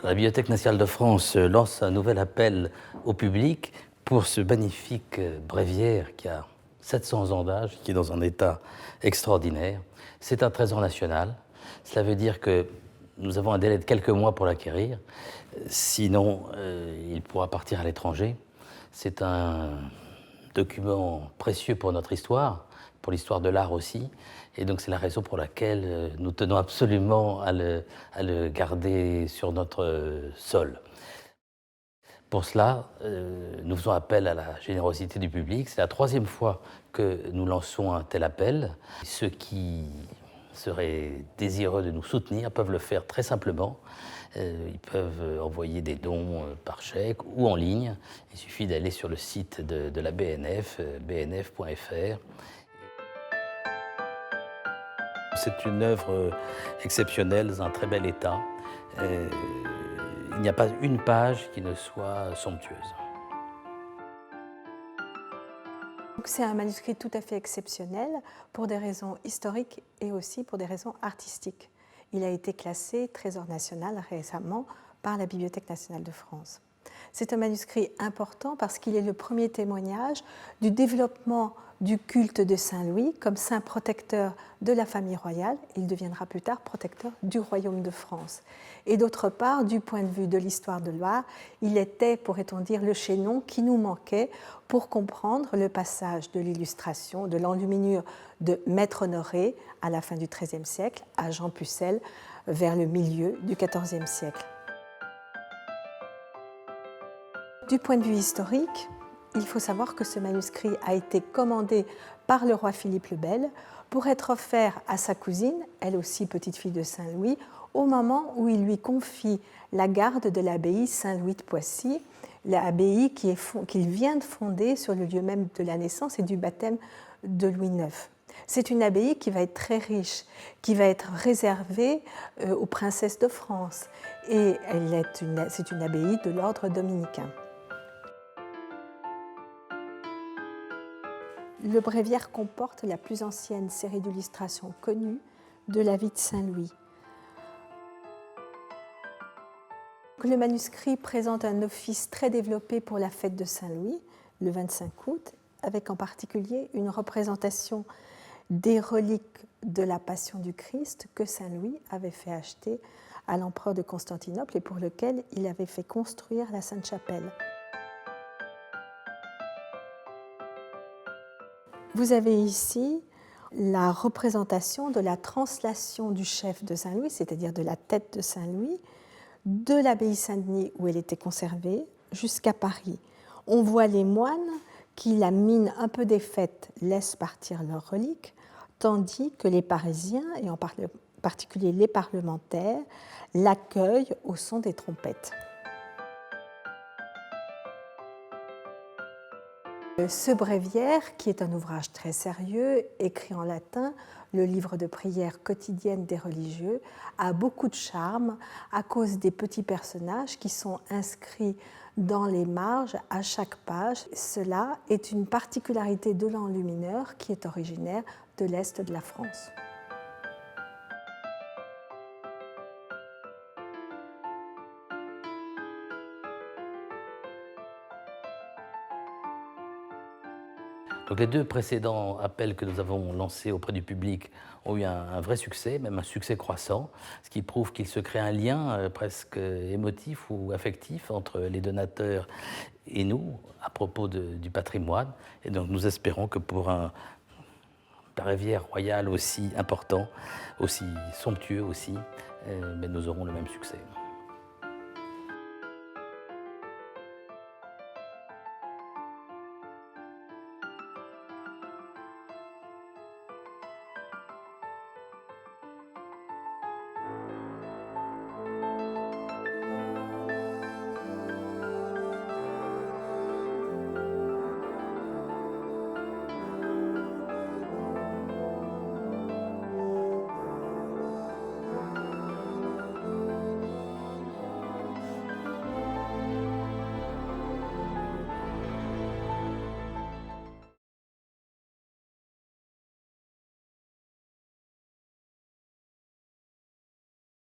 La Bibliothèque nationale de France lance un nouvel appel au public pour ce magnifique bréviaire qui a 700 ans d'âge, qui est dans un état extraordinaire. C'est un trésor national. Cela veut dire que nous avons un délai de quelques mois pour l'acquérir. Sinon, il pourra partir à l'étranger. C'est un document précieux pour notre histoire, pour l'histoire de l'art aussi. Et donc c'est la raison pour laquelle nous tenons absolument à le garder sur notre sol. Pour cela, nous faisons appel à la générosité du public. C'est la troisième fois que nous lançons un tel appel. Ceux qui seraient désireux de nous soutenir peuvent le faire très simplement. Ils peuvent envoyer des dons par chèque ou en ligne. Il suffit d'aller sur le site de la BNF, bnf.fr. C'est une œuvre exceptionnelle, dans un très bel état. Il n'y a pas une page qui ne soit somptueuse. C'est un manuscrit tout à fait exceptionnel pour des raisons historiques et aussi pour des raisons artistiques. Il a été classé Trésor national récemment par la Bibliothèque nationale de France. C'est un manuscrit important parce qu'il est le premier témoignage du développement du culte de Saint-Louis comme saint protecteur de la famille royale. Il deviendra plus tard protecteur du royaume de France. Et d'autre part, du point de vue de l'histoire de Loire, il était, pourrait-on dire, le chaînon qui nous manquait pour comprendre le passage de l'illustration, de l'enluminure de Maître Honoré à la fin du XIIIe siècle à Jean Pucelle vers le milieu du XIVe siècle. Du point de vue historique, il faut savoir que ce manuscrit a été commandé par le roi Philippe le Bel pour être offert à sa cousine, elle aussi petite fille de Saint-Louis, au moment où il lui confie la garde de l'abbaye Saint-Louis de Poissy, l'abbaye qu'il vient de fonder sur le lieu même de la naissance et du baptême de Louis IX. C'est une abbaye qui va être très riche, qui va être réservée aux princesses de France, et c'est une abbaye de l'ordre dominicain. Le bréviaire comporte la plus ancienne série d'illustrations connues de la vie de Saint-Louis. Le manuscrit présente un office très développé pour la fête de Saint-Louis, le 25 août, avec en particulier une représentation des reliques de la Passion du Christ que Saint-Louis avait fait acheter à l'empereur de Constantinople et pour lequel il avait fait construire la Sainte-Chapelle. Vous avez ici la représentation de la translation du chef de Saint-Louis, c'est-à-dire de la tête de Saint-Louis, de l'abbaye Saint-Denis où elle était conservée jusqu'à Paris. On voit les moines qui, la mine un peu défaite, laissent partir leurs reliques, tandis que les Parisiens, et en particulier les parlementaires, l'accueillent au son des trompettes. Ce bréviaire, qui est un ouvrage très sérieux, écrit en latin, le livre de prière quotidienne des religieux, a beaucoup de charme à cause des petits personnages qui sont inscrits dans les marges à chaque page. Cela est une particularité de l'enlumineur qui est originaire de l'Est de la France. Donc les deux précédents appels que nous avons lancés auprès du public ont eu un vrai succès, même un succès croissant, ce qui prouve qu'il se crée un lien presque émotif ou affectif entre les donateurs et nous à propos du patrimoine. Et donc nous espérons que pour un bréviaire royal aussi important, aussi somptueux aussi, mais nous aurons le même succès.